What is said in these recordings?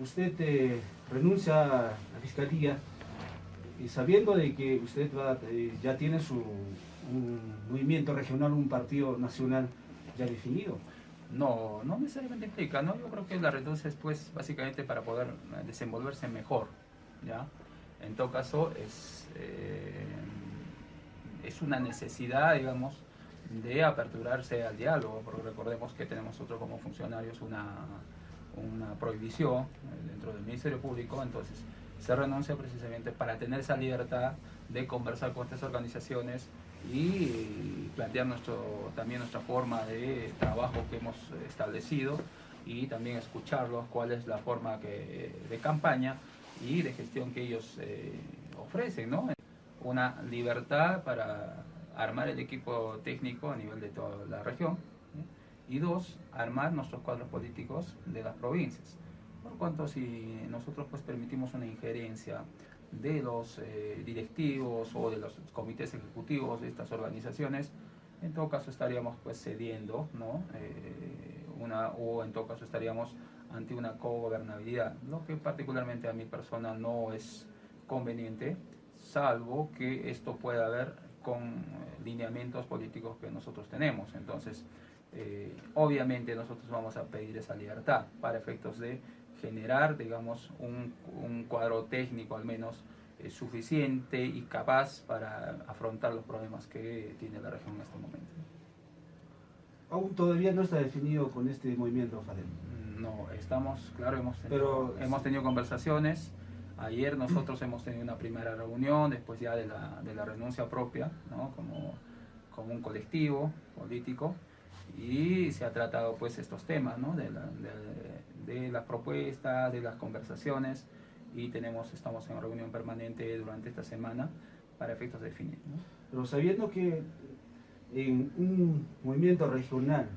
Usted renuncia a la fiscalía sabiendo de que usted ya tiene un movimiento regional, un partido nacional ya definido. No, no necesariamente implica, ¿no? Yo creo que la renuncia es pues básicamente para poder desenvolverse mejor, ¿ya? En todo caso es una necesidad, digamos, de aperturarse al diálogo, porque recordemos que tenemos nosotros como funcionarios una prohibición dentro del Ministerio Público, entonces se renuncia precisamente para tener esa libertad de conversar con estas organizaciones y plantear también nuestra forma de trabajo que hemos establecido y también escucharlos cuál es la forma de campaña y de gestión que ellos ofrecen, ¿no? Una libertad para armar el equipo técnico a nivel de toda la región, y dos, armar nuestros cuadros políticos de las provincias. Por cuanto si nosotros pues permitimos una injerencia de los directivos o de los comités ejecutivos de estas organizaciones, en todo caso estaríamos pues cediendo, ¿no? O en todo caso estaríamos ante una cogobernabilidad, lo que particularmente a mi persona no es conveniente, salvo que esto pueda haber con lineamientos políticos que nosotros tenemos. Entonces, obviamente nosotros vamos a pedir esa libertad para efectos de generar, digamos, un cuadro técnico al menos suficiente y capaz para afrontar los problemas que tiene la región en este momento. Aún todavía no está definido con este movimiento, Fadel. No, estamos, claro, hemos tenido conversaciones. Ayer nosotros hemos tenido una primera reunión, después ya de la renuncia propia, ¿no? como un colectivo político, y se ha tratado pues estos temas, ¿no? de las propuestas, de las conversaciones, y estamos en reunión permanente durante esta semana para efectos de definir, ¿no? Pero sabiendo que en un movimiento regional,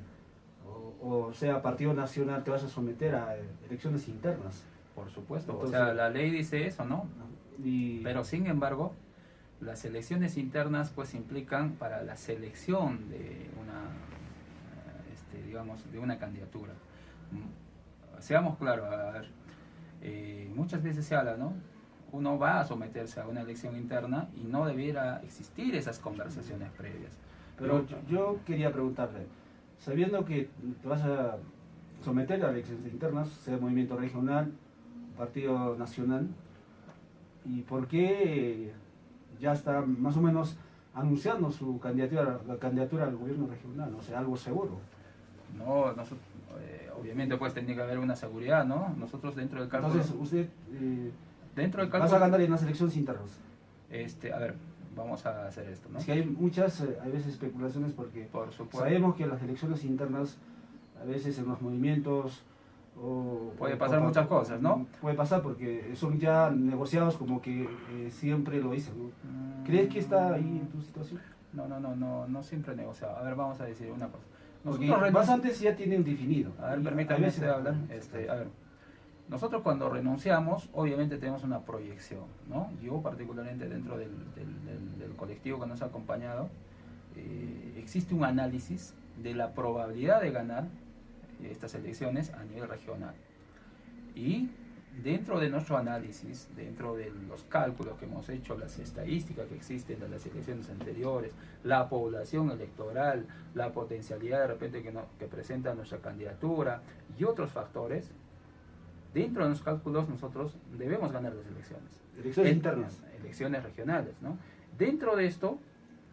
o sea partido nacional, te vas a someter a elecciones internas. Por supuesto, entonces, o sea, la ley dice eso, ¿no? Pero sin embargo, las elecciones internas pues implican para la selección de digamos, de una candidatura. Seamos claros, a ver, muchas veces se habla, ¿no? Uno va a someterse a una elección interna y no debiera existir esas conversaciones previas. Pero yo quería preguntarle, sabiendo que te vas a someter a elecciones internas, sea movimiento regional, partido nacional, ¿y por qué ya está más o menos anunciando su candidatura, la candidatura al gobierno regional? O sea, algo seguro. No, obviamente pues tiene que haber una seguridad, ¿no? Nosotros dentro del cálculo... Entonces, usted dentro del cálculo, vas a ganar en las elecciones internas. A ver, vamos a hacer esto, ¿no? Es que hay muchas, hay veces especulaciones porque por supuesto, sabemos que las elecciones internas, a veces en los movimientos... puede pasar muchas cosas, ¿no? Puede pasar porque son ya negociados como que siempre lo dicen, ¿no? ¿Crees que está ahí en tu situación? No siempre negociado. A ver, vamos a decir una cosa. Nosotros más antes ya tienen definido. A ver, permítame hablar. A ver, nosotros cuando renunciamos, obviamente tenemos una proyección, ¿no? Yo particularmente dentro del colectivo que nos ha acompañado, existe un análisis de la probabilidad de ganar estas elecciones a nivel regional. Y dentro de nuestro análisis, dentro de los cálculos que hemos hecho, las estadísticas que existen de las elecciones anteriores, la población electoral, la potencialidad de repente que presenta nuestra candidatura y otros factores, dentro de los cálculos nosotros debemos ganar las elecciones. Elecciones internas. Elecciones regionales, ¿no? Dentro de esto,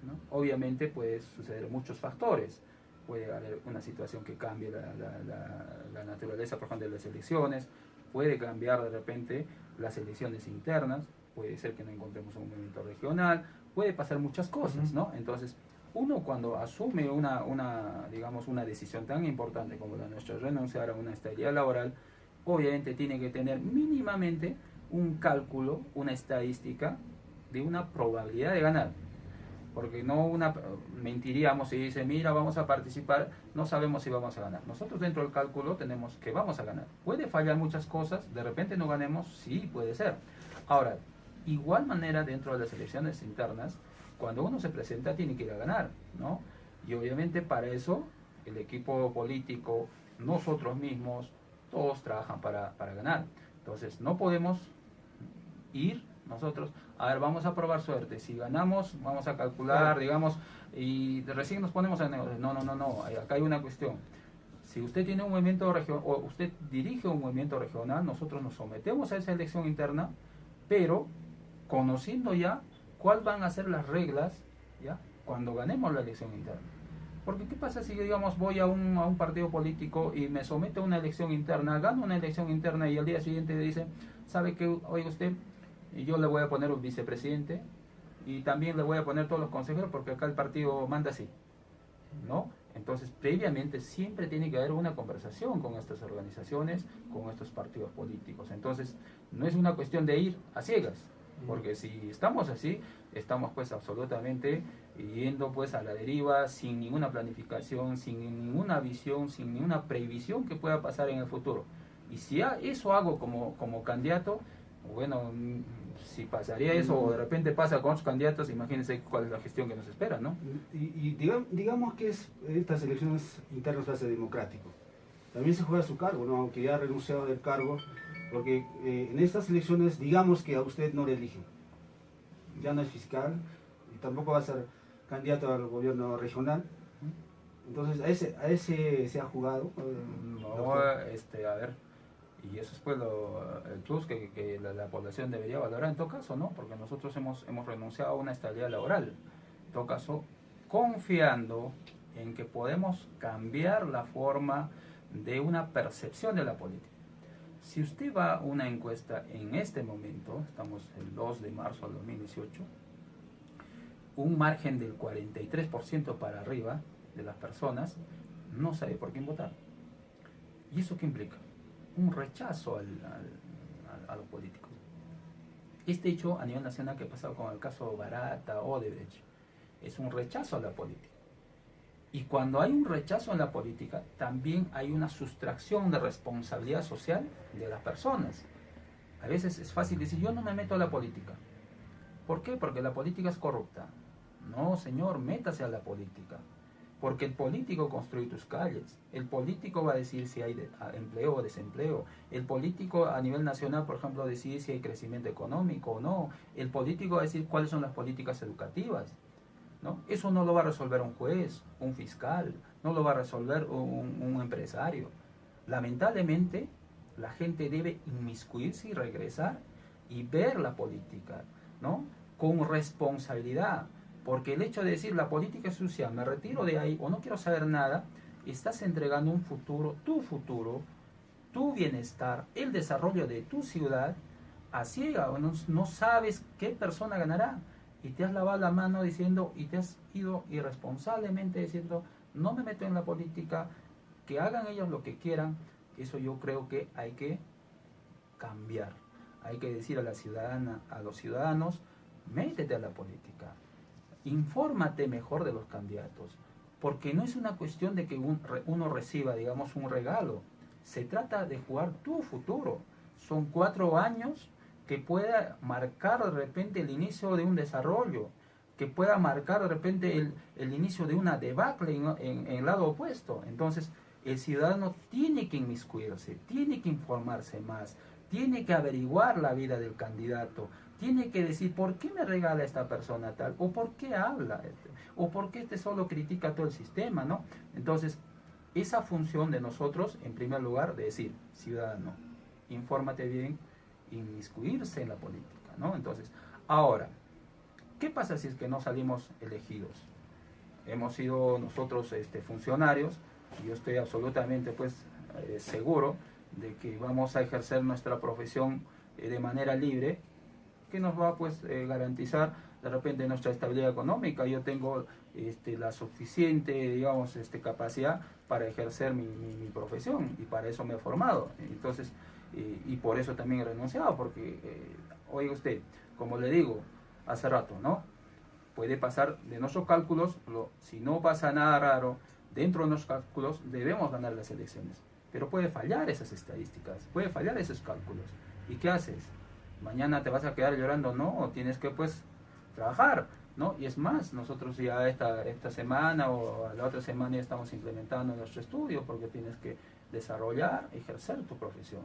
¿no? Obviamente puede suceder muchos factores. Puede haber una situación que cambie la naturaleza, por ejemplo, de las elecciones, puede cambiar de repente las elecciones internas, puede ser que no encontremos un movimiento regional, puede pasar muchas cosas, ¿no? Entonces, uno cuando asume digamos, una decisión tan importante como la nuestra, renunciar a una estabilidad laboral, obviamente tiene que tener mínimamente un cálculo, una estadística de una probabilidad de ganar. Porque mentiríamos si dice, mira, vamos a participar, no sabemos si vamos a ganar. Nosotros dentro del cálculo tenemos que vamos a ganar. Puede fallar muchas cosas, de repente no ganemos, sí, puede ser. Ahora, igual manera dentro de las elecciones internas, cuando uno se presenta tiene que ir a ganar, ¿no? Y obviamente para eso el equipo político, nosotros mismos, todos trabajan para ganar. Entonces, no podemos ir nosotros, a ver, vamos a probar suerte, si ganamos, vamos a calcular, digamos, y recién nos ponemos a negociar. No, acá hay una cuestión. Si usted tiene un movimiento regional, o usted dirige un movimiento regional, nosotros nos sometemos a esa elección interna, pero conociendo ya cuáles van a ser las reglas, ¿ya?, cuando ganemos la elección interna. Porque ¿qué pasa si, digamos, voy a un partido político y me someto a una elección interna, gano una elección interna y al día siguiente dice, ¿sabe qué? Oiga usted, yo le voy a poner un vicepresidente y también le voy a poner todos los consejeros porque acá el partido manda así, ¿no? Entonces, previamente siempre tiene que haber una conversación con estas organizaciones, con estos partidos políticos. Entonces, no es una cuestión de ir a ciegas, porque si estamos así, estamos pues absolutamente yendo pues a la deriva, sin ninguna planificación, sin ninguna visión, sin ninguna previsión que pueda pasar en el futuro. Y si eso hago como candidato, bueno, si pasaría eso o de repente pasa con otros candidatos, imagínense cuál es la gestión que nos espera, ¿no? Y digamos que estas elecciones internas va a ser democrático. También se juega su cargo, ¿no? Aunque ya ha renunciado del cargo, porque en estas elecciones digamos que a usted no le eligen. Ya no es fiscal y tampoco va a ser candidato al gobierno regional. Entonces, a ese se ha jugado. No, a ver, y eso es pues el plus que la población debería valorar en todo caso, ¿no? Porque nosotros hemos renunciado a una estabilidad laboral, en todo caso, confiando en que podemos cambiar la forma de una percepción de la política. Si usted va a una encuesta en este momento, estamos el 2 de marzo del 2018, un margen del 43% para arriba de las personas no sabe por quién votar. ¿Y eso qué implica? Un rechazo a los políticos. Este hecho a nivel nacional que ha pasado con el caso Barata, Odebrecht, es un rechazo a la política. Y cuando hay un rechazo en la política, también hay una sustracción de responsabilidad social de las personas. A veces es fácil decir, yo no me meto a la política. ¿Por qué? Porque la política es corrupta. No, señor, métase a la política. Porque el político construye tus calles. El político va a decir si hay empleo o desempleo. El político a nivel nacional, por ejemplo, decide si hay crecimiento económico o no. El político va a decir cuáles son las políticas educativas, ¿no? Eso no lo va a resolver un juez, un fiscal, no lo va a resolver un empresario. Lamentablemente, la gente debe inmiscuirse y regresar y ver la política, ¿no?, con responsabilidad. Porque el hecho de decir la política es sucia, me retiro de ahí o no quiero saber nada, estás entregando un futuro, tu bienestar, el desarrollo de tu ciudad a ciega. No sabes qué persona ganará. Y te has lavado la mano diciendo, y te has ido irresponsablemente diciendo, no me meto en la política, que hagan ellos lo que quieran. Eso yo creo que hay que cambiar. Hay que decir a la ciudadana, a los ciudadanos, métete a la política. Infórmate mejor de los candidatos, porque no es una cuestión de que uno reciba, digamos, un regalo. Se trata de jugar tu futuro. Son 4 años que pueda marcar de repente el inicio de un desarrollo, que pueda marcar de repente el inicio de una debacle en el lado opuesto. Entonces, el ciudadano tiene que inmiscuirse, tiene que informarse más, tiene que averiguar la vida del candidato, tiene que decir por qué me regala esta persona tal, o por qué habla, o por qué solo critica todo el sistema, ¿no? Entonces, esa función de nosotros, en primer lugar, de decir, ciudadano, infórmate bien, inmiscuirse en la política, ¿no? Entonces, ahora, ¿qué pasa si es que no salimos elegidos? Hemos sido nosotros funcionarios, y yo estoy absolutamente pues seguro de que vamos a ejercer nuestra profesión de manera libre, que nos va pues garantizar de repente nuestra estabilidad económica. Yo tengo la suficiente, digamos, capacidad para ejercer mi profesión, y para eso me he formado. Entonces, y por eso también he renunciado, porque, oiga usted, como le digo hace rato, ¿no? Puede pasar de nuestros cálculos, si no pasa nada raro, dentro de nuestros cálculos debemos ganar las elecciones. Pero puede fallar esas estadísticas, puede fallar esos cálculos. ¿Y qué haces? Mañana te vas a quedar llorando, ¿no? O tienes que, pues, trabajar, ¿no? Y es más, nosotros ya esta semana o la otra semana ya estamos implementando nuestro estudio, porque tienes que desarrollar, ejercer tu profesión.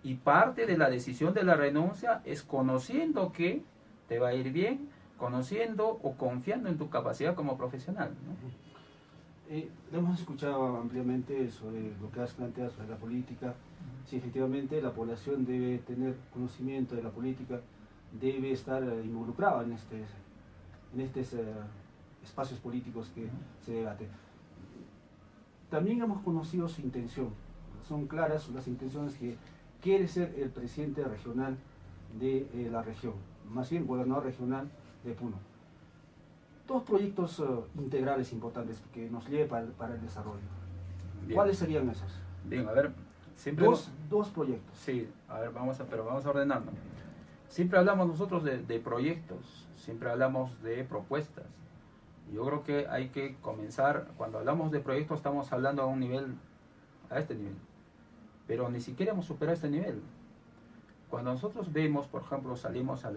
Y parte de la decisión de la renuncia es conociendo que te va a ir bien, conociendo o confiando en tu capacidad como profesional, ¿no? Hemos escuchado ampliamente sobre lo que has planteado sobre la política. Si efectivamente la población debe tener conocimiento de la política, debe estar involucrada en estos espacios políticos que se debaten. También hemos conocido su intención. Son claras las intenciones que quiere ser el presidente regional de la región, más bien gobernador regional de Puno. Dos proyectos integrales importantes que nos lleven para el desarrollo. Bien. ¿Cuáles serían esos? Bien, a ver, siempre... Dos proyectos. Sí, a ver, pero vamos a ordenarlo. Siempre hablamos nosotros de proyectos, siempre hablamos de propuestas. Yo creo que hay que comenzar, cuando hablamos de proyectos estamos hablando a este nivel, pero ni siquiera hemos superado este nivel. Cuando nosotros vemos, por ejemplo, salimos a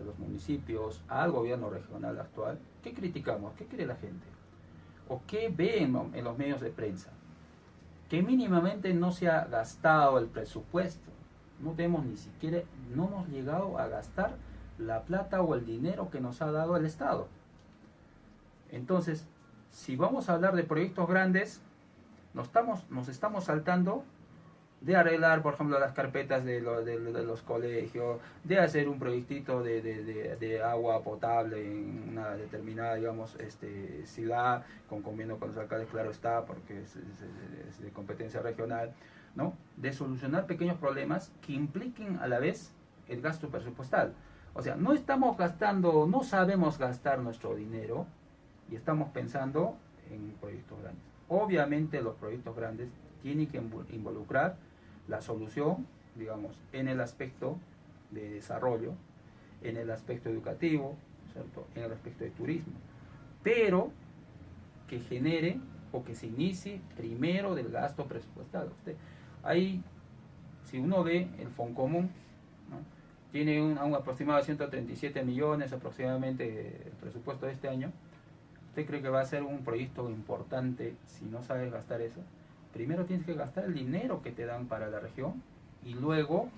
los municipios, al gobierno regional actual, ¿qué criticamos? ¿Qué quiere la gente? ¿O qué ven en los medios de prensa? Que mínimamente no se ha gastado el presupuesto. No hemos llegado a gastar la plata o el dinero que nos ha dado el Estado. Entonces, si vamos a hablar de proyectos grandes, nos estamos saltando de arreglar, por ejemplo, las carpetas de los colegios, de hacer un proyectito de agua potable en una determinada, digamos, ciudad, con convenio con los alcaldes, claro está, porque es de competencia regional, ¿no? De solucionar pequeños problemas que impliquen a la vez el gasto presupuestal. O sea, no sabemos gastar nuestro dinero y estamos pensando en proyectos grandes. Obviamente los proyectos grandes tienen que involucrar la solución, digamos, en el aspecto de desarrollo, en el aspecto educativo, ¿cierto?, en el aspecto de turismo, pero que genere o que se inicie primero del gasto presupuestal. Ahí, si uno ve el Foncomún, ¿no?, tiene un aproximado de 137 millones aproximadamente el presupuesto de este año. ¿Usted cree que va a ser un proyecto importante si no sabes gastar eso? Primero tienes que gastar el dinero que te dan para la región y luego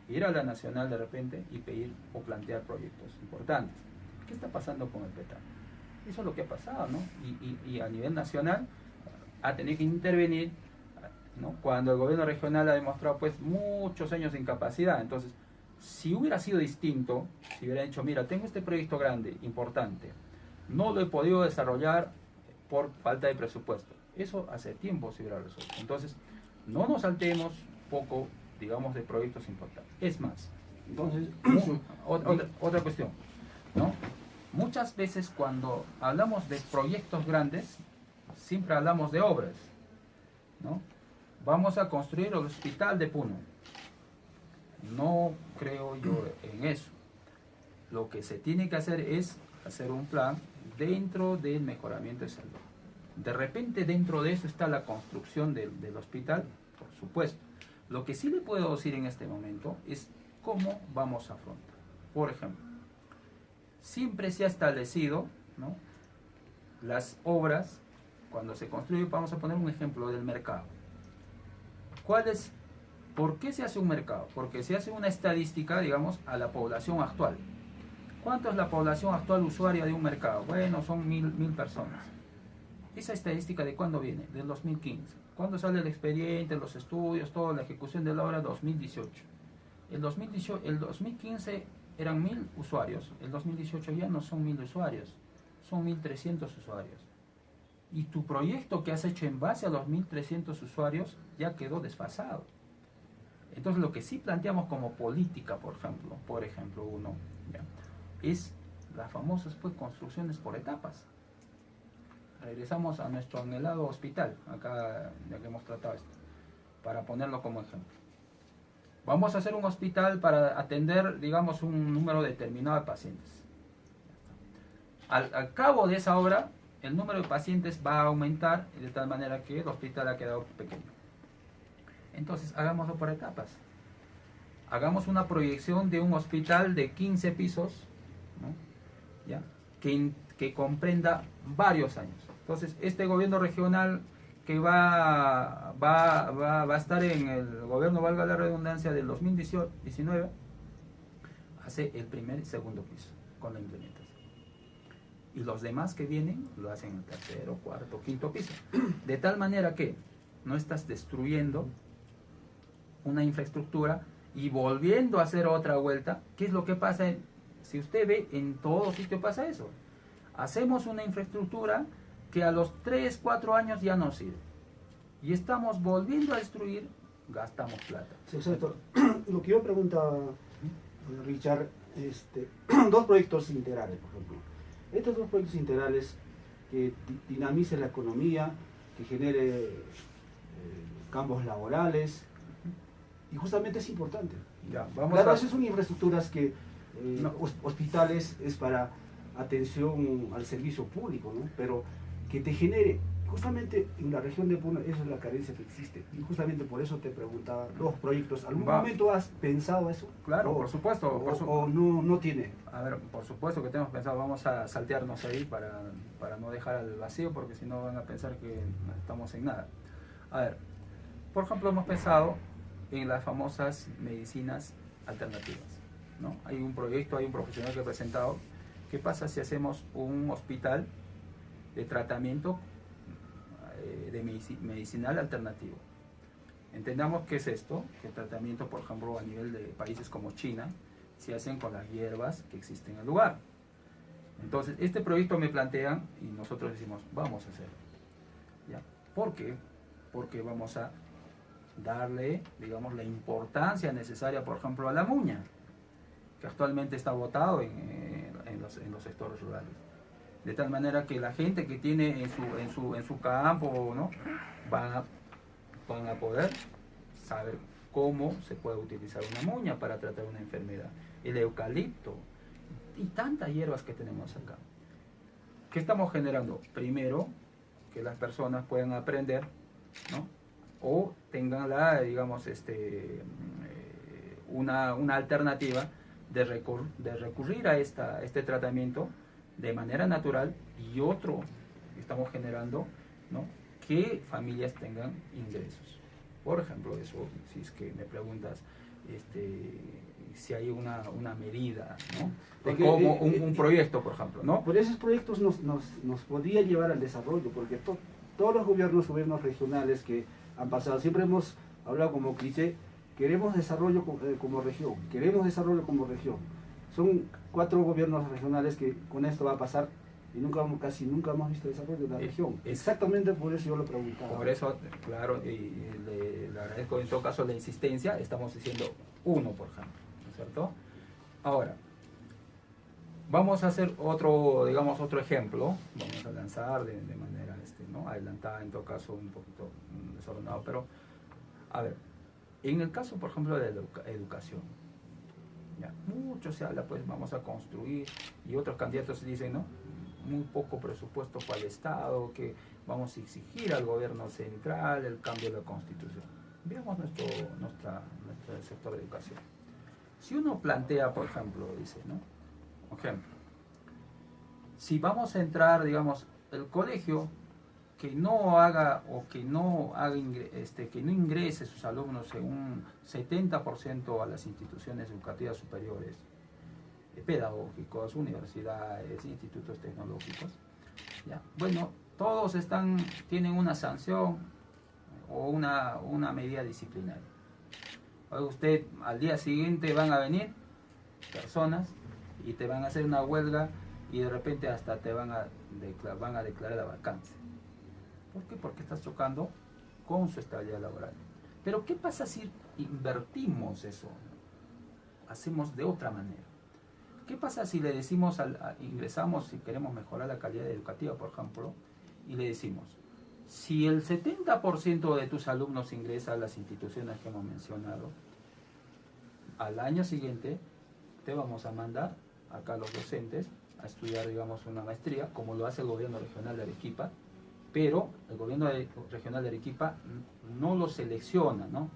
ir a la nacional de repente y pedir o plantear proyectos importantes. ¿Qué está pasando con el PETAN? Eso es lo que ha pasado, ¿no? Y a nivel nacional ha tenido que intervenir, ¿no?, cuando el gobierno regional ha demostrado pues muchos años de incapacidad. Entonces, si hubiera sido distinto, si hubiera dicho, mira, tengo este proyecto grande, importante, no lo he podido desarrollar por falta de presupuesto. Eso hace tiempo se hubiera resuelto. Entonces, no nos saltemos poco, digamos, de proyectos importantes. Es más, entonces, otra cuestión, ¿no? Muchas veces cuando hablamos de proyectos grandes, siempre hablamos de obras, ¿no? Vamos a construir el hospital de Puno. No creo yo en eso. Lo que se tiene que hacer es hacer un plan dentro del mejoramiento de salud. De repente dentro de eso está la construcción del hospital, por supuesto. Lo que sí le puedo decir en este momento es cómo vamos a afrontar. Por ejemplo, siempre se ha establecido, ¿no?, las obras, cuando se construye, vamos a poner un ejemplo del mercado. ¿Por qué se hace un mercado? Porque se hace una estadística, digamos, a la población actual. ¿Cuánto es la población actual usuaria de un mercado? Bueno, son 1000 personas. ¿Esa estadística de cuándo viene? Del 2015. ¿Cuándo sale el expediente, los estudios, toda la ejecución de la obra? 2018. El 2015 eran 1000 usuarios. El 2018 ya no son 1000 usuarios, son 1300 usuarios. Y tu proyecto que has hecho en base a los 1300 usuarios ya quedó desfasado. Entonces lo que sí planteamos como política, por ejemplo, ¿ya?, es las famosas pues construcciones por etapas. Regresamos a nuestro anhelado hospital, acá ya que hemos tratado esto, para ponerlo como ejemplo. Vamos a hacer un hospital para atender, digamos, un número determinado de pacientes. Al cabo de esa obra, el número de pacientes va a aumentar de tal manera que el hospital ha quedado pequeño. Entonces, hagámoslo por etapas. Hagamos una proyección de un hospital de 15 pisos, ¿no?, ¿ya?, que comprenda varios años. Entonces, este gobierno regional que va a estar en el gobierno, valga la redundancia, del 2019, hace el primer y segundo piso con la implementación. Y los demás que vienen lo hacen en el tercero, cuarto, quinto piso. De tal manera que no estás destruyendo una infraestructura y volviendo a hacer otra vuelta. ¿Qué es lo que pasa? Si usted ve, en todo sitio pasa eso. Hacemos una infraestructura que a los 3, 4 años ya no sirve. Y estamos volviendo a destruir, gastamos plata. Sí, exacto. Lo que yo preguntaba, Richard, dos proyectos integrales, por ejemplo. Estos dos proyectos integrales que dinamicen la economía, que genere campos laborales, y justamente es importante. Ya, claro, esas son infraestructuras que hospitales es para atención al servicio público, ¿no? Pero que te genere, justamente en la región de Puno, esa es la carencia que existe. Y justamente por eso te preguntaba, los proyectos, ¿algún momento has pensado eso? Claro, por supuesto. O no tiene. A ver, por supuesto que tenemos pensado, vamos a saltearnos ahí para no dejar al vacío, porque si no van a pensar que no estamos en nada. A ver, por ejemplo, hemos pensado en las famosas medicinas alternativas, ¿no? Hay un proyecto, hay un profesional que ha presentado. ¿Qué pasa si hacemos un hospital de tratamiento de medicinal alternativo? Entendamos qué es esto, que el tratamiento, por ejemplo, a nivel de países como China, se hacen con las hierbas que existen en el lugar. Entonces, este proyecto me plantean y nosotros decimos, vamos a hacerlo. ¿Ya? ¿Por qué? Porque vamos a darle, digamos, la importancia necesaria, por ejemplo, a la muña, que actualmente está botado en los sectores rurales. De tal manera que la gente que tiene en su campo, ¿no?, van a poder saber cómo se puede utilizar una muña para tratar una enfermedad. El eucalipto y tantas hierbas que tenemos acá. ¿Qué estamos generando? Primero, que las personas puedan aprender, ¿no?, o tengan digamos, una alternativa de recurrir a este tratamiento de manera natural. Y otro, estamos generando, ¿no?, que familias tengan ingresos. Por ejemplo, eso, si es que me preguntas, si hay una medida, ¿no?, de cómo un proyecto, por ejemplo, ¿no? Por esos proyectos nos podría llevar al desarrollo, porque todos los gobiernos regionales que han pasado, siempre hemos hablado como cliché, queremos desarrollo como región, queremos desarrollo como región. Son 4 gobiernos regionales que con esto va a pasar y casi nunca hemos visto desarrollo de la región. Exactamente por eso yo lo preguntaba. Por eso, claro, y le agradezco en todo caso la insistencia. Estamos diciendo uno, por ejemplo, ¿no es cierto? Ahora, vamos a hacer otro ejemplo. Vamos a lanzar de manera ¿no?, adelantada, en todo caso un poquito desordenado, pero a ver, en el caso, por ejemplo, de la educación, ya, mucho se habla, pues vamos a construir, y otros candidatos dicen, ¿no?, muy poco presupuesto para el Estado, que vamos a exigir al gobierno central el cambio de la Constitución. Veamos nuestro sector de educación. Si uno plantea, por ejemplo, dice, ¿no?, si vamos a entrar, digamos, el colegio que no haga que no ingrese sus alumnos en un 70% a las instituciones educativas superiores, pedagógicos, universidades, institutos tecnológicos, ¿ya? Bueno, todos tienen una sanción o una medida disciplinaria. Usted, al día siguiente van a venir personas y te van a hacer una huelga y de repente hasta te van a declarar la vacancia. ¿Por qué? Porque estás chocando con su estabilidad laboral. Pero ¿qué pasa si invertimos eso? Hacemos de otra manera. ¿Qué pasa si le decimos, ingresamos, si queremos mejorar la calidad educativa, por ejemplo, y le decimos, si el 70% de tus alumnos ingresa a las instituciones que hemos mencionado, al año siguiente te vamos a mandar acá los docentes a estudiar, digamos, una maestría, como lo hace el gobierno regional de Arequipa, pero el gobierno regional de Arequipa no lo selecciona, ¿no?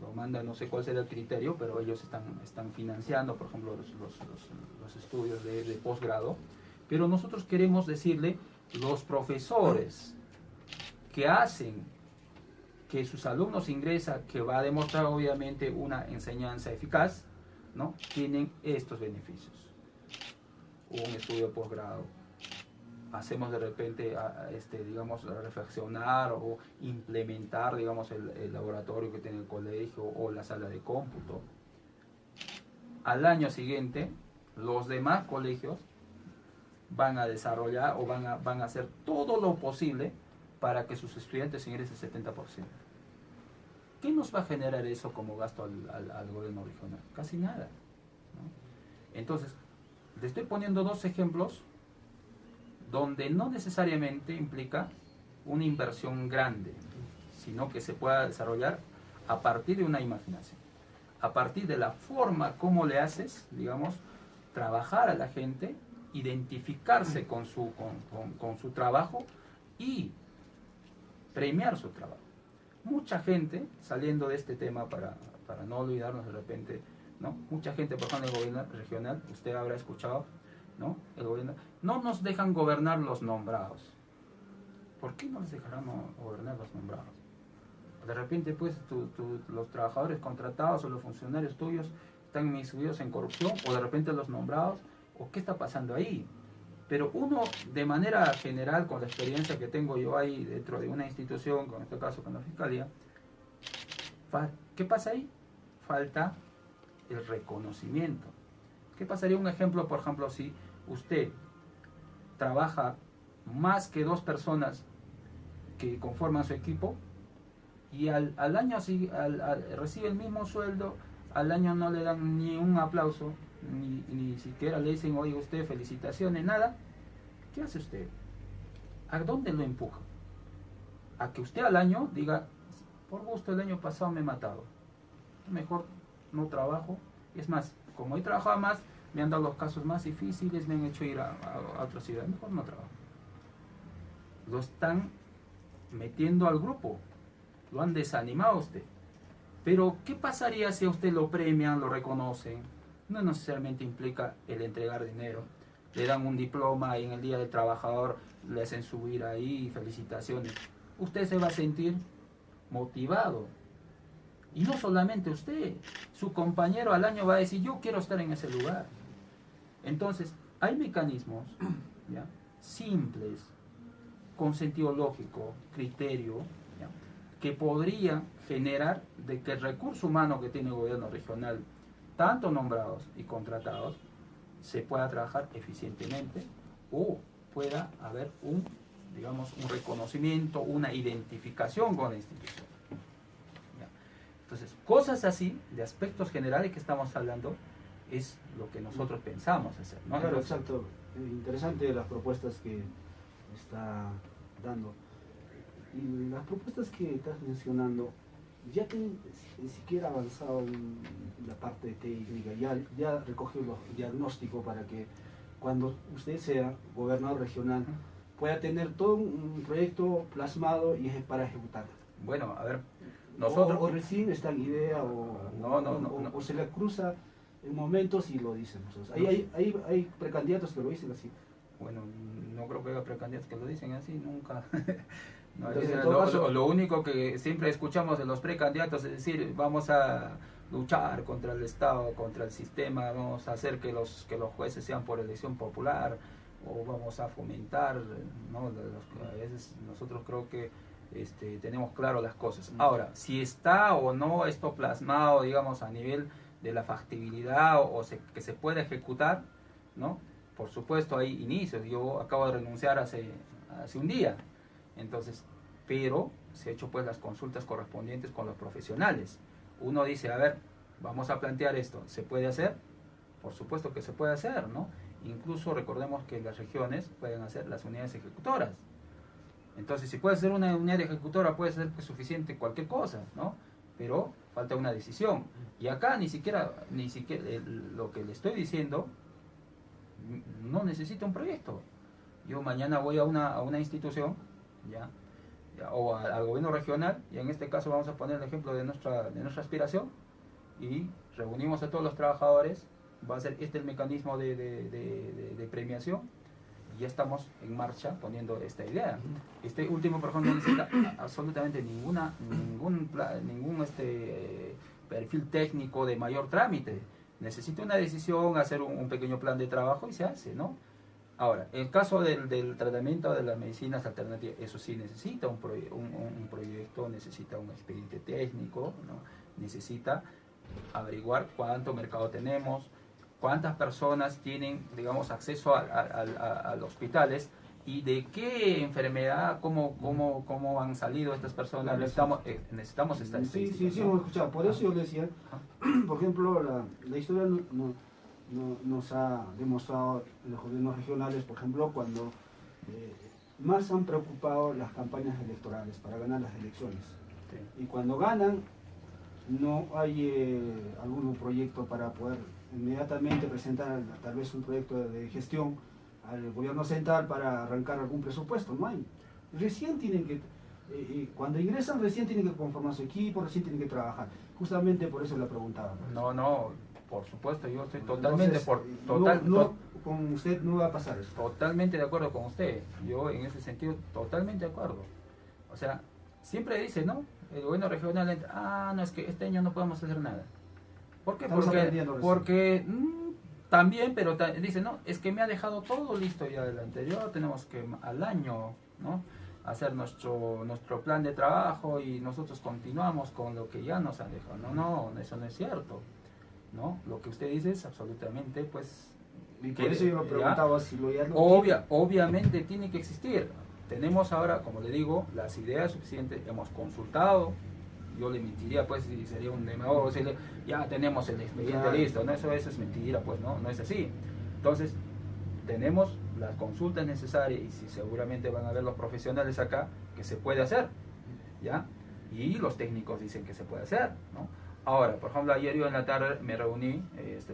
Lo manda, no sé cuál será el criterio, pero ellos están financiando, por ejemplo, los estudios de posgrado. Pero nosotros queremos decirle, los profesores que hacen que sus alumnos ingresan, que va a demostrar obviamente una enseñanza eficaz, ¿no? Tienen estos beneficios. Un estudio de posgrado. Hacemos de repente, digamos, reflexionar o implementar, digamos, el laboratorio que tiene el colegio o la sala de cómputo. Al año siguiente, los demás colegios van a desarrollar o van a hacer todo lo posible para que sus estudiantes ingresen 70%. ¿Qué nos va a generar eso como gasto al gobierno regional? Casi nada, ¿no? Entonces, le estoy poniendo dos ejemplos donde no necesariamente implica una inversión grande, sino que se pueda desarrollar a partir de una imaginación, a partir de la forma como le haces, digamos, trabajar a la gente, identificarse con su trabajo y premiar su trabajo. Mucha gente, saliendo de este tema para no olvidarnos de repente, ¿no? Mucha gente, por ejemplo, en el gobierno regional, usted habrá escuchado, ¿no? El gobierno, no nos dejan gobernar los nombrados. ¿Por qué no les dejarán gobernar los nombrados? De repente, pues, los trabajadores contratados o los funcionarios tuyos están inmiscuidos en corrupción, o de repente los nombrados, o qué está pasando ahí. Pero uno, de manera general, con la experiencia que tengo yo ahí dentro de una institución, en este caso con la Fiscalía, ¿qué pasa ahí? Falta el reconocimiento. ¿Qué pasaría? Un ejemplo, por ejemplo, si usted trabaja más que 2 personas que conforman su equipo y al año recibe el mismo sueldo, al año no le dan ni un aplauso, ni siquiera le dicen, oye, usted, felicitaciones, nada. ¿Qué hace usted? ¿A dónde lo empuja? A que usted al año diga, por gusto el año pasado me he matado, mejor no trabajo. Es más, como he trabajado más, me han dado los casos más difíciles, me han hecho ir a otra ciudad, mejor no trabajo. Lo están metiendo al grupo, lo han desanimado a usted. Pero, ¿qué pasaría si a usted lo premian, lo reconocen? No necesariamente implica el entregar dinero. Le dan un diploma y en el Día del Trabajador le hacen subir ahí felicitaciones. Usted se va a sentir motivado. Y no solamente usted, su compañero al año va a decir, yo quiero estar en ese lugar. Entonces, hay mecanismos, ¿ya?, simples, con sentido lógico, criterio, ¿ya?, que podrían generar de que el recurso humano que tiene el gobierno regional, tanto nombrados y contratados, se pueda trabajar eficientemente o pueda haber un reconocimiento, una identificación con la institución. ¿Ya? Entonces, cosas así, de aspectos generales que estamos hablando, es lo que nosotros pensamos hacer, ¿no? Claro, Entonces, exacto. Interesante las propuestas que está dando. Y las propuestas que estás mencionando, ya que ni siquiera avanzado en la parte técnica, ya recogió los diagnósticos para que cuando usted sea gobernador regional pueda tener todo un proyecto plasmado y es para ejecutar. bueno, a ver, nosotros... O recién está en idea o se le cruza en momentos y lo dicen. Entonces, hay precandidatos que lo dicen así. Bueno, no creo que haya precandidatos que lo dicen así, nunca. No, Entonces, lo único que siempre escuchamos de los precandidatos es decir, vamos a luchar contra el Estado, contra el sistema, vamos a hacer que los jueces sean por elección popular, o vamos a fomentar, ¿no? A veces nosotros creo que tenemos claro las cosas. Ahora, si está o no esto plasmado, digamos, a nivel de la factibilidad que se pueda ejecutar, ¿no? Por supuesto hay inicios. Yo acabo de renunciar hace un día. Entonces, pero se han hecho pues las consultas correspondientes con los profesionales. Uno dice, a ver, vamos a plantear esto, ¿se puede hacer? Por supuesto que se puede hacer, ¿no? Incluso recordemos que las regiones pueden hacer las unidades ejecutoras. Entonces, si puede ser una unidad ejecutora, puede ser pues, suficiente cualquier cosa, ¿no? Pero falta una decisión. Y acá ni siquiera lo que le estoy diciendo no necesita un proyecto. Yo mañana voy a una institución, o al gobierno regional, y en este caso vamos a poner el ejemplo de nuestra aspiración, y reunimos a todos los trabajadores, va a ser el mecanismo de premiación, ya estamos en marcha poniendo esta idea. Este último, por ejemplo, no necesita absolutamente ningún perfil técnico de mayor trámite. Necesita una decisión, hacer un pequeño plan de trabajo y se hace, ¿no? Ahora, en el caso del tratamiento de las medicinas alternativas, eso sí necesita un proyecto, necesita un expediente técnico, ¿no? Necesita averiguar cuánto mercado tenemos, cuántas personas tienen, digamos, acceso a los hospitales y de qué enfermedad, cómo han salido estas personas. Necesitamos estadísticas. Sí, hemos escuchado. Por eso yo le decía, por ejemplo, la historia nos ha demostrado en los gobiernos regionales, por ejemplo, cuando más han preocupado las campañas electorales para ganar las elecciones. Sí. Y cuando ganan, no hay algún proyecto para poder inmediatamente presentar tal vez un proyecto de gestión al gobierno central para arrancar algún presupuesto, no hay. Recién tienen que, cuando ingresan recién tienen que conformar su equipo, recién tienen que trabajar. Justamente por eso le preguntaba. No, por supuesto, yo estoy con usted no va a pasar eso. Totalmente de acuerdo con usted, yo en ese sentido totalmente de acuerdo. O sea, siempre dice, ¿no? El gobierno regional entra, no, es que este año no podemos hacer nada. ¿Por qué? Porque también, pero dice, no, es que me ha dejado todo listo ya del anterior, tenemos que al año, ¿no?, hacer nuestro plan de trabajo y nosotros continuamos con lo que ya nos han dejado. No, eso no es cierto, ¿no? Lo que usted dice es absolutamente, pues... Y por eso yo lo preguntaba si obviamente tiene que existir. Tenemos ahora, como le digo, las ideas suficientes, hemos consultado. Yo le mentiría, pues, si sería un demagogo decirle, ya tenemos el expediente listo, ¿no? Eso es mentira, pues, no es así. Entonces, tenemos las consultas necesarias y si seguramente van a ver los profesionales acá, que se puede hacer, ¿ya? Y los técnicos dicen que se puede hacer, ¿no? Ahora, por ejemplo, ayer yo en la tarde me reuní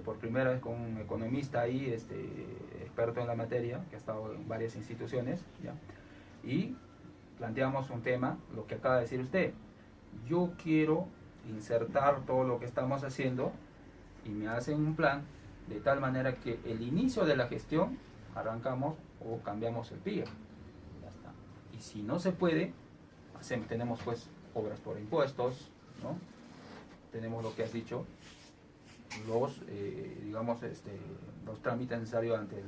por primera vez con un economista ahí, experto en la materia, que ha estado en varias instituciones, ¿ya? Y planteamos un tema, lo que acaba de decir usted. Yo quiero insertar todo lo que estamos haciendo y me hacen un plan de tal manera que el inicio de la gestión arrancamos o cambiamos el PIA. Ya está. Y si no se puede, tenemos pues obras por impuestos, ¿no? Tenemos lo que has dicho, los trámites necesarios ante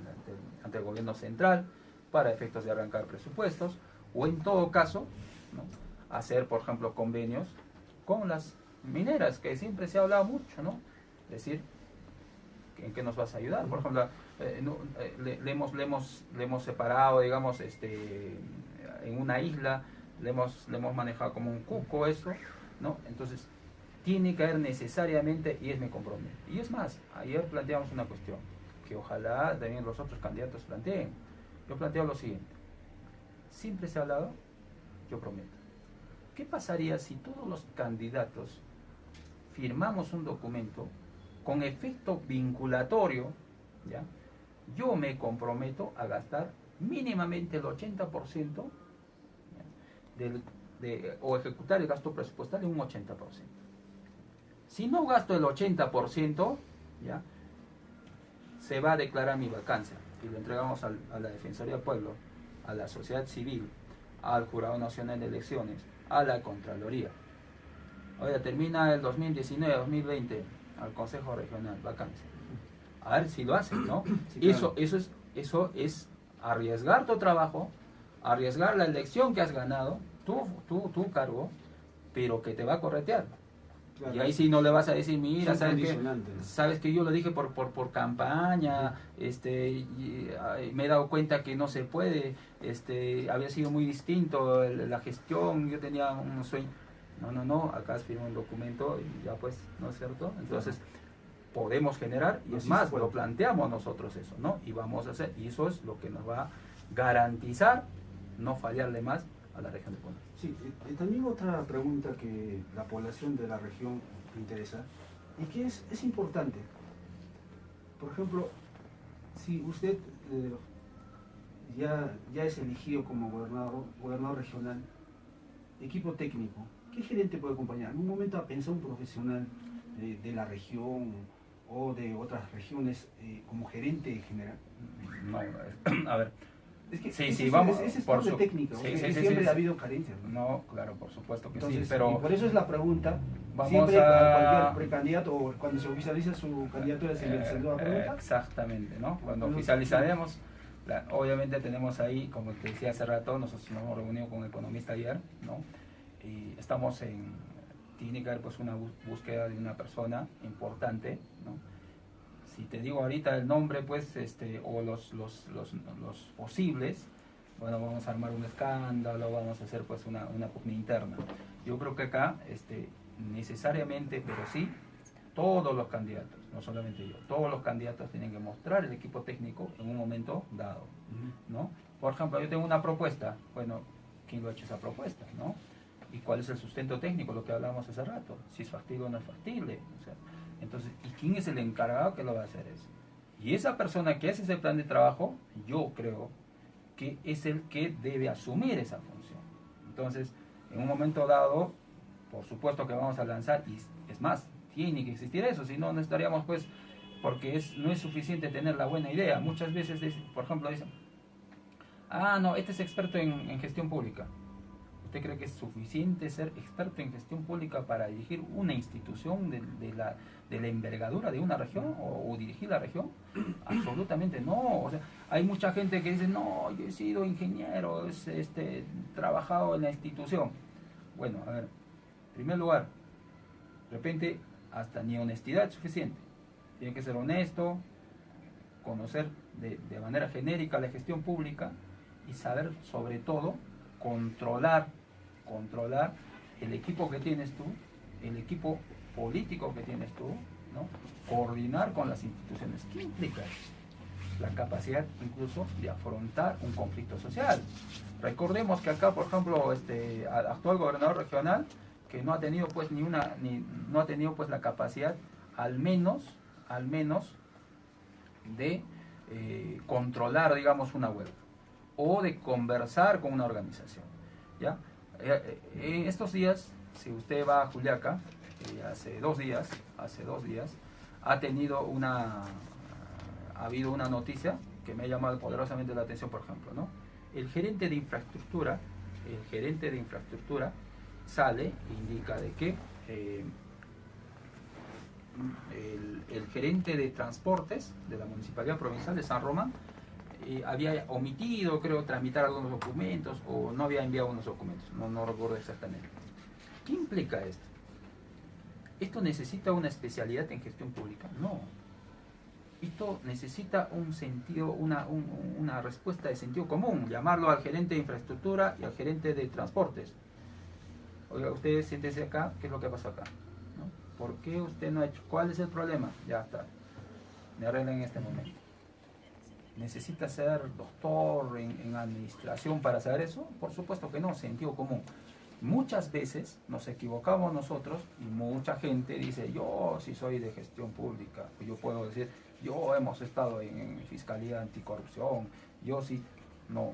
el gobierno central para efectos de arrancar presupuestos, o en todo caso, ¿no?, hacer, por ejemplo, convenios con las mineras, que siempre se ha hablado mucho, ¿no? Es decir, ¿en qué nos vas a ayudar? Por ejemplo, le hemos separado, digamos, en una isla, le hemos manejado como un cuco eso, ¿no? Entonces, tiene que haber necesariamente, y es mi compromiso. Y es más, ayer planteamos una cuestión, que ojalá también los otros candidatos planteen. Yo planteo lo siguiente, siempre se ha hablado, yo prometo. ¿Qué pasaría si todos los candidatos firmamos un documento con efecto vinculatorio, ¿ya? Yo me comprometo a gastar mínimamente el 80% o ejecutar el gasto presupuestal en un 80%. Si no gasto el 80%, ¿ya?, se va a declarar mi vacancia y lo entregamos a la Defensoría del Pueblo, a la sociedad civil, al Jurado Nacional de Elecciones, a la Contraloría. Oiga, termina el 2019-2020 al Consejo Regional, vacancia. A ver si lo hacen, ¿no? Sí, claro. Eso es arriesgar tu trabajo, arriesgar la elección que has ganado, tu cargo, pero que te va a corretear. Claro. Y ahí sí no le vas a decir, mira, sabes que yo lo dije por campaña, me he dado cuenta que no se puede, había sido muy distinto la gestión, yo tenía un sueño. No, acá has firmado un documento y ya pues, ¿no es cierto? Entonces, podemos generar, y es más, lo planteamos nosotros eso, ¿no? Y vamos a hacer, y eso es lo que nos va a garantizar no fallarle más a la región de Puno. Sí, también otra pregunta que la población de la región le interesa, y que es importante. Por ejemplo, si usted ya es elegido como gobernador regional, equipo técnico, ¿qué gerente puede acompañar? En un momento ha pensado un profesional de la región o de otras regiones como gerente general. No, a ver, Es que sí, vamos, ese es por parte su- técnico, sí, que sí, sí, siempre sí, ha habido carencias, ¿no? No, claro, por supuesto que Entonces, sí, pero y por eso es la pregunta, vamos siempre a... cualquier precandidato o cuando se oficializa su candidatura se le hace la pregunta. Exactamente, ¿no? Cuando Bueno, oficializaremos, obviamente tenemos ahí, como te decía hace rato, nosotros nos hemos reunido con un economista ayer, ¿no? Y estamos tiene que haber pues una búsqueda de una persona importante, ¿no? Si te digo ahorita el nombre, pues, o los posibles, bueno, vamos a armar un escándalo, vamos a hacer pues una pugna interna. Yo creo que acá, necesariamente, pero sí, todos los candidatos, no solamente yo, todos los candidatos tienen que mostrar el equipo técnico en un momento dado, ¿no? Por ejemplo, yo tengo una propuesta, bueno, ¿quién lo ha hecho esa propuesta, no? ¿Y cuál es el sustento técnico, lo que hablábamos hace rato? Si es factible o no es factible, o sea, entonces, ¿y quién es el encargado que lo va a hacer eso? Y esa persona que hace ese plan de trabajo, yo creo que es el que debe asumir esa función. Entonces, en un momento dado, por supuesto que vamos a lanzar, y es más, tiene que existir eso, si no, no estaríamos pues, porque no es suficiente tener la buena idea. Muchas veces, por ejemplo, dicen, no, este es experto en gestión pública. ¿Usted cree que es suficiente ser experto en gestión pública para dirigir una institución de la envergadura de una región o dirigir la región? Absolutamente no. O sea, hay mucha gente que dice, no, yo he sido ingeniero, trabajado en la institución. Bueno, a ver, en primer lugar, de repente hasta ni honestidad es suficiente. Tiene que ser honesto, conocer de manera genérica la gestión pública y saber sobre todo controlar el equipo que tienes tú, el equipo político que tienes tú, ¿no? Coordinar con las instituciones. ¿Qué implica? La capacidad incluso de afrontar un conflicto social. Recordemos que acá, por ejemplo, actual gobernador regional que no ha tenido pues no ha tenido pues la capacidad al menos de controlar, digamos, una huelga o de conversar con una organización, ¿ya? En estos días, si usted va a Juliaca, hace dos días, ha habido una noticia que me ha llamado poderosamente la atención, por ejemplo, ¿no? El gerente de infraestructura sale e indica de que el gerente de transportes de la Municipalidad Provincial de San Román había omitido, creo, tramitar algunos documentos o no había enviado unos documentos, no recuerdo exactamente. ¿Qué implica esto? ¿Esto necesita una especialidad en gestión pública? No. Esto necesita un sentido, una respuesta de sentido común, llamarlo al gerente de infraestructura y al gerente de transportes. Oiga, ustedes siéntense acá, ¿qué es lo que pasó acá? ¿No? ¿Por qué usted no ha hecho? ¿Cuál es el problema? Ya está, me arreglan en este momento. ¿Necesita ser doctor en administración para saber eso? Por supuesto que no, sentido común. Muchas veces nos equivocamos nosotros y mucha gente dice, yo sí soy de gestión pública, yo puedo decir, yo hemos estado en Fiscalía Anticorrupción, yo sí, no.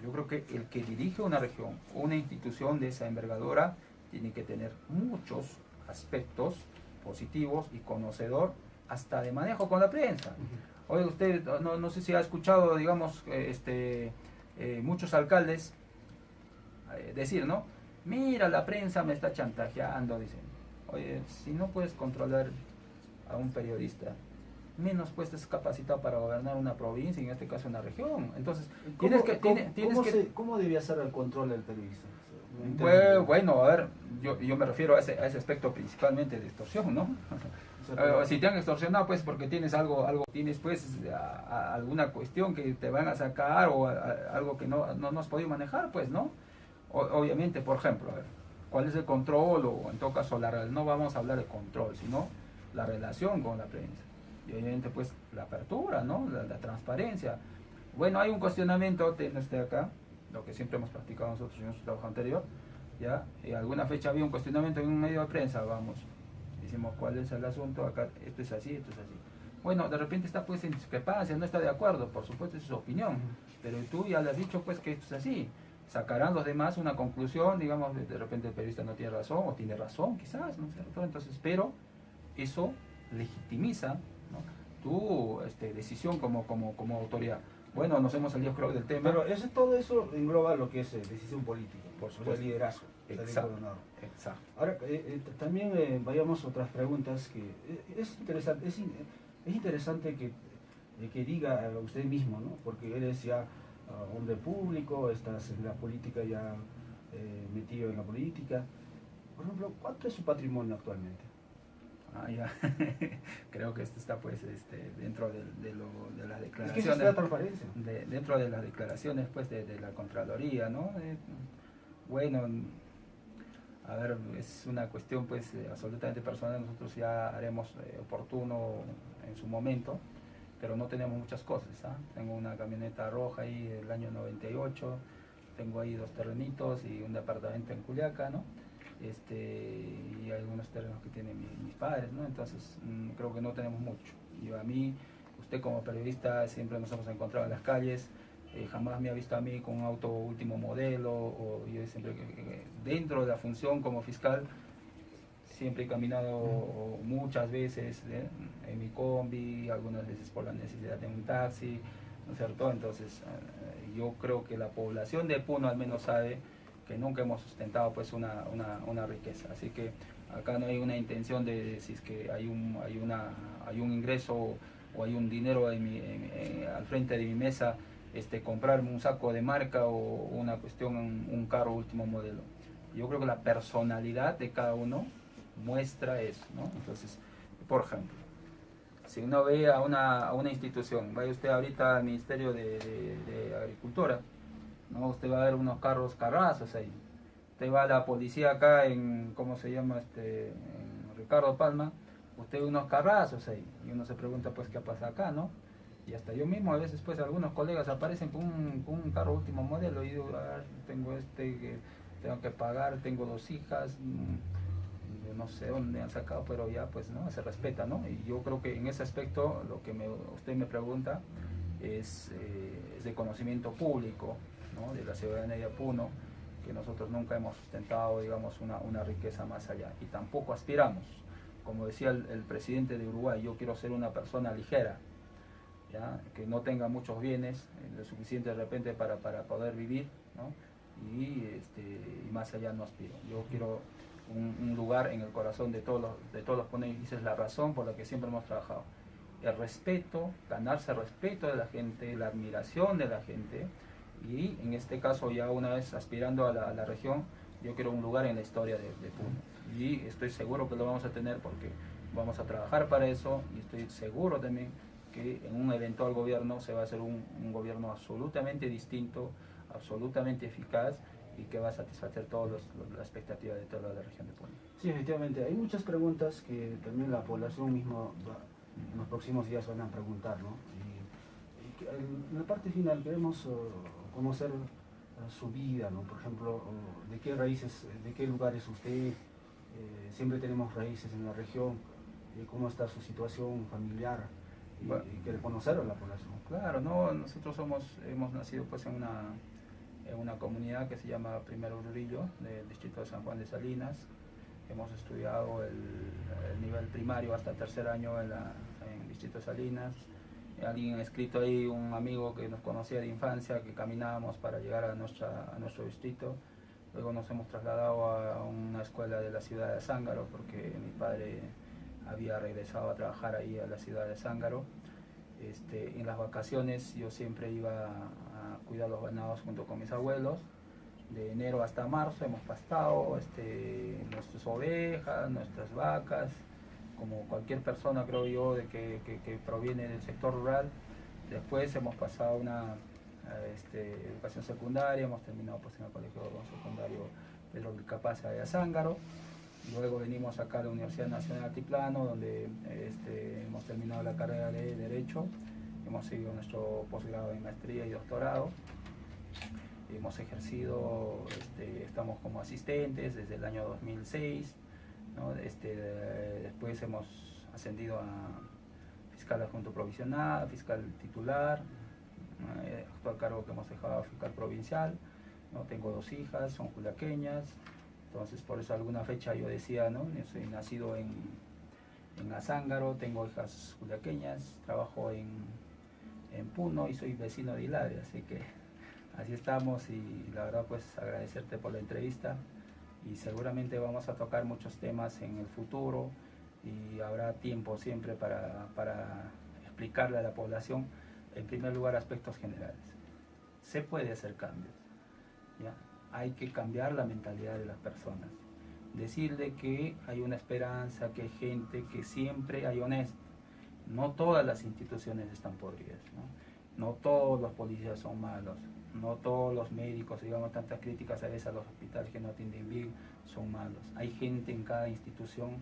Yo creo que el que dirige una región, una institución de esa envergadura, tiene que tener muchos aspectos positivos y conocedor hasta de manejo con la prensa. Oye, usted, no sé si ha escuchado, digamos, muchos alcaldes decir, ¿no? Mira, la prensa me está chantajeando, dicen. Oye, si no puedes controlar a un periodista, menos pues estás capacitado para gobernar una provincia, en este caso una región. Entonces, ¿Cómo debía ser el control del periodista? Bueno, a ver, yo me refiero a ese aspecto principalmente de extorsión, ¿no? Si te han extorsionado, pues porque tienes tienes pues alguna cuestión que te van a sacar o algo que no has podido manejar, pues, ¿no? Obviamente, por ejemplo, a ver, ¿cuál es el control? O en todo caso, no vamos a hablar de control, sino la relación con la prensa. Y obviamente, pues, la apertura, ¿no? La transparencia. Bueno, hay un cuestionamiento acá, lo que siempre hemos practicado nosotros en nuestro trabajo anterior, ¿ya? Alguna fecha había un cuestionamiento en un medio de prensa, vamos, decimos, ¿cuál es el asunto? Acá, esto es así, esto es así. Bueno, de repente está pues en discrepancia, no está de acuerdo, por supuesto es su opinión, pero tú ya le has dicho pues que esto es así. Sacarán los demás una conclusión, digamos, de repente el periodista no tiene razón, o tiene razón quizás, ¿no es cierto? Entonces, pero eso legitimiza, ¿no?, tu decisión como autoridad. Bueno, nos hemos salido creo del tema. Pero todo eso engloba lo que es decisión política, Por o supuesto. sea, liderazgo. Exacto. Exacto. Ahora, también vayamos a otras preguntas que es interesante, es interesante que diga usted mismo, ¿no? Porque eres ya hombre público, estás en la política ya metido en la política. Por ejemplo, ¿cuánto es su patrimonio actualmente? Ya. Creo que esto está pues dentro de las declaraciones. Es que eso es la transparencia. Dentro de las declaraciones pues de la Contraloría, ¿no? Bueno, a ver, es una cuestión pues absolutamente personal, nosotros ya haremos oportuno en su momento, pero no tenemos muchas cosas, ¿ah? Tengo una camioneta roja ahí del año 98, tengo ahí 2 terrenitos y un departamento en Culiaca, ¿no? Y algunos terrenos que tienen mis padres, ¿no? Entonces creo que no tenemos mucho. Usted como periodista siempre nos hemos encontrado en las calles, jamás me ha visto a mí con un auto último modelo, o yo siempre dentro de la función como fiscal siempre he caminado muchas veces en mi combi, algunas veces por la necesidad de un taxi, ¿no es cierto? Entonces yo creo que la población de Puno al menos sabe que nunca hemos sustentado pues una riqueza, así que acá no hay una intención de si es que hay un ingreso o hay un dinero al frente de mi mesa, comprarme un saco de marca o una cuestión, un carro último modelo. Yo creo que la personalidad de cada uno muestra eso, ¿no? Entonces, por ejemplo, si uno ve a una institución, vaya usted ahorita al Ministerio de Agricultura, ¿no? Usted va a ver unos carrazos ahí. Usted va a la policía acá en, ¿cómo se llama? En Ricardo Palma, usted ve unos carrazos ahí. Y uno se pregunta, pues, ¿qué pasa acá, no? Y hasta yo mismo, a veces, pues, algunos colegas aparecen con un carro último modelo y digo, tengo que tengo que pagar, tengo 2 hijas, yo no sé dónde han sacado, pero ya, pues, ¿no? Se respeta, ¿no? Y yo creo que en ese aspecto, lo que usted me pregunta es de conocimiento público, ¿no? De la ciudadanía de Puno, que nosotros nunca hemos sustentado, digamos, una riqueza más allá, y tampoco aspiramos. Como decía el presidente de Uruguay, yo quiero ser una persona ligera, ¿ya? Que no tenga muchos bienes, lo suficiente de repente para poder vivir, ¿no? Y más allá no aspiro. Yo quiero un lugar en el corazón de todos los puneños, y esa es la razón por la que siempre hemos trabajado. El respeto, ganarse el respeto de la gente, la admiración de la gente, y en este caso ya una vez aspirando a la región, yo quiero un lugar en la historia de Puno, y estoy seguro que lo vamos a tener porque vamos a trabajar para eso, y estoy seguro también que en un eventual gobierno se va a hacer un gobierno absolutamente distinto, absolutamente eficaz, y que va a satisfacer todas las expectativas de toda la región de Puno. Sí, efectivamente, hay muchas preguntas que también la población misma en los próximos días van a preguntar, ¿no? Y en la parte final queremos conocer su vida, ¿no? Por ejemplo, de qué raíces, de qué lugares usted, siempre tenemos raíces en la región, cómo está su situación familiar, y que conocer a la población. Claro, no, nosotros hemos nacido pues en una comunidad que se llama Primero Ururillo, del distrito de San Juan de Salinas. Hemos estudiado el nivel primario hasta 3er año en el distrito de Salinas. Alguien ha escrito ahí, un amigo que nos conocía de infancia, que caminábamos para llegar a nuestro distrito. Luego nos hemos trasladado a una escuela de la ciudad de Zángaro, porque mi padre había regresado a trabajar ahí a la ciudad de Zángaro. En las vacaciones yo siempre iba a cuidar los ganados junto con mis abuelos. De enero hasta marzo hemos pastado nuestras ovejas, nuestras vacas, como cualquier persona, creo yo, que proviene del sector rural. Después hemos pasado una educación secundaria, hemos terminado pues en el colegio secundario Pedro Vilcapaz de Zángaro. Luego venimos acá a la Universidad Nacional Altiplano, donde hemos terminado la carrera de Derecho, hemos seguido nuestro posgrado en maestría y doctorado, hemos ejercido, estamos como asistentes desde el año 2006, ¿no? Después hemos ascendido a fiscal adjunto provisional, fiscal titular, actual cargo que hemos dejado fiscal provincial, ¿no? Tengo 2 hijas, son juliaqueñas. Entonces, por eso alguna fecha yo decía, ¿no? Yo soy nacido en Azángaro, tengo hijas juliaqueñas, trabajo en en Puno y soy vecino de Hilario, así que así estamos y la verdad pues agradecerte por la entrevista y seguramente vamos a tocar muchos temas en el futuro y habrá tiempo siempre para explicarle a la población, en primer lugar, aspectos generales. Se puede hacer cambios, ¿ya? Hay que cambiar la mentalidad de las personas, decirle que hay una esperanza, que hay gente, que siempre hay honestos. No todas las instituciones están podridas, no todos los policías son malos, no todos los médicos, digamos, tantas críticas a veces a los hospitales que no atienden bien, son malos. Hay gente en cada institución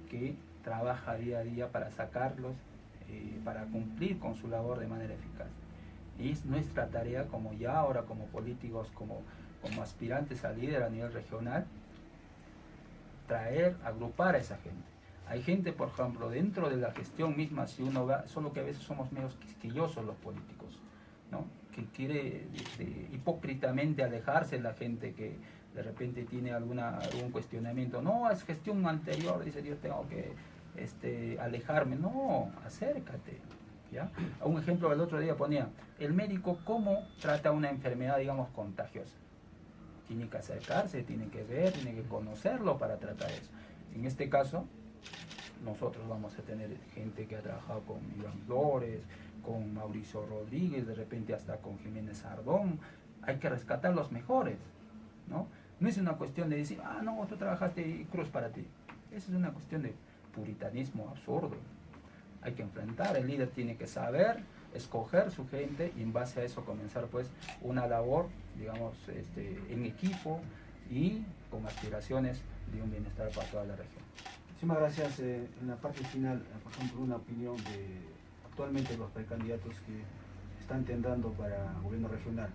que trabaja día a día para sacarlos, para cumplir con su labor de manera eficaz. Y es nuestra tarea, como ya ahora como políticos, como aspirantes a líder a nivel regional, traer, agrupar a esa gente. Hay gente, por ejemplo, dentro de la gestión misma, si uno va, solo que a veces somos medio quisquillosos los políticos, ¿no? Que quiere hipócritamente alejarse de la gente que de repente tiene algún cuestionamiento. No, es gestión anterior, dice yo tengo que alejarme. No, acércate, ¿ya? Un ejemplo, el otro día ponía, el médico cómo trata una enfermedad, digamos, contagiosa. Tiene que acercarse, tiene que ver, tiene que conocerlo para tratar eso. En este caso, nosotros vamos a tener gente que ha trabajado con Iván Flores, con Mauricio Rodríguez, de repente hasta con Jiménez Ardón. Hay que rescatar los mejores, ¿no? No es una cuestión de decir, ah, no, tú trabajaste y cruz para ti. Esa es una cuestión de puritanismo absurdo. Hay que enfrentar, el líder tiene que saber escoger su gente y en base a eso comenzar pues una labor, digamos, en equipo y con aspiraciones de un bienestar para toda la región. Muchísimas gracias. En la parte final, por ejemplo, una opinión de actualmente los precandidatos que están tendando para gobierno regional.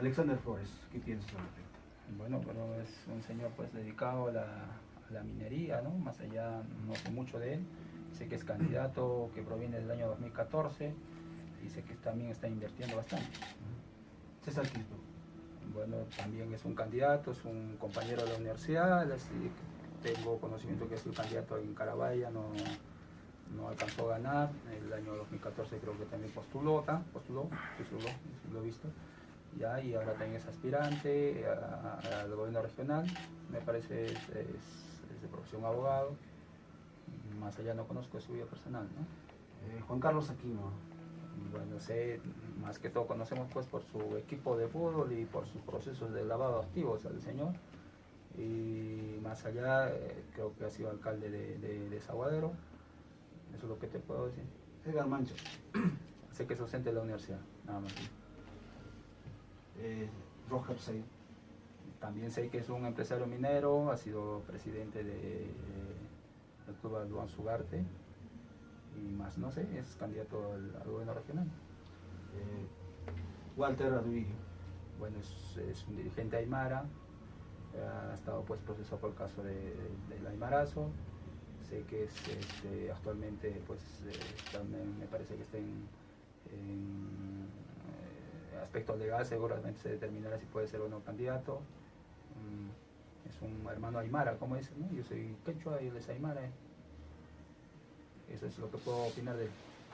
Alexander Flores, ¿qué piensas al respecto? Bueno, pero es un señor pues dedicado a la minería, ¿no? Más allá no sé mucho de él. Sé que es candidato, que proviene del año 2014 y sé que también está invirtiendo bastante. César Quispe. Bueno, también es un candidato, es un compañero de la universidad, tengo conocimiento que es el candidato en Carabaya, no alcanzó a ganar, el año 2014 creo que también postuló, lo he visto, ya, y ahora también es aspirante al gobierno regional, me parece es de profesión abogado, más allá no conozco su vida personal, ¿no? Juan Carlos Aquino. Bueno, sé, más que todo conocemos pues por su equipo de fútbol y por sus procesos de lavado de activos al señor. Y más allá, creo que ha sido alcalde de Desaguadero. Eso es lo que te puedo decir. Edgar Mancho. Sé que es docente de la universidad, nada más. Roger Sey. También sé que es un empresario minero, ha sido presidente del Club Alduán Sugarte. Y más, no sé, es candidato al gobierno regional. Walter Aduirio. Bueno, es un dirigente aymara, ha estado pues procesado por el caso del aymarazo. Sé que es actualmente pues también me parece que está en aspecto legal, seguramente se determinará si puede ser o no candidato. Es un hermano aymara, como dicen, ¿no? Yo soy quechua y él es aymara. Eso es lo que puedo opinar de él.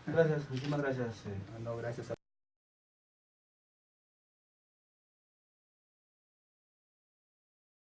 Gracias, muchísimas gracias. No, gracias a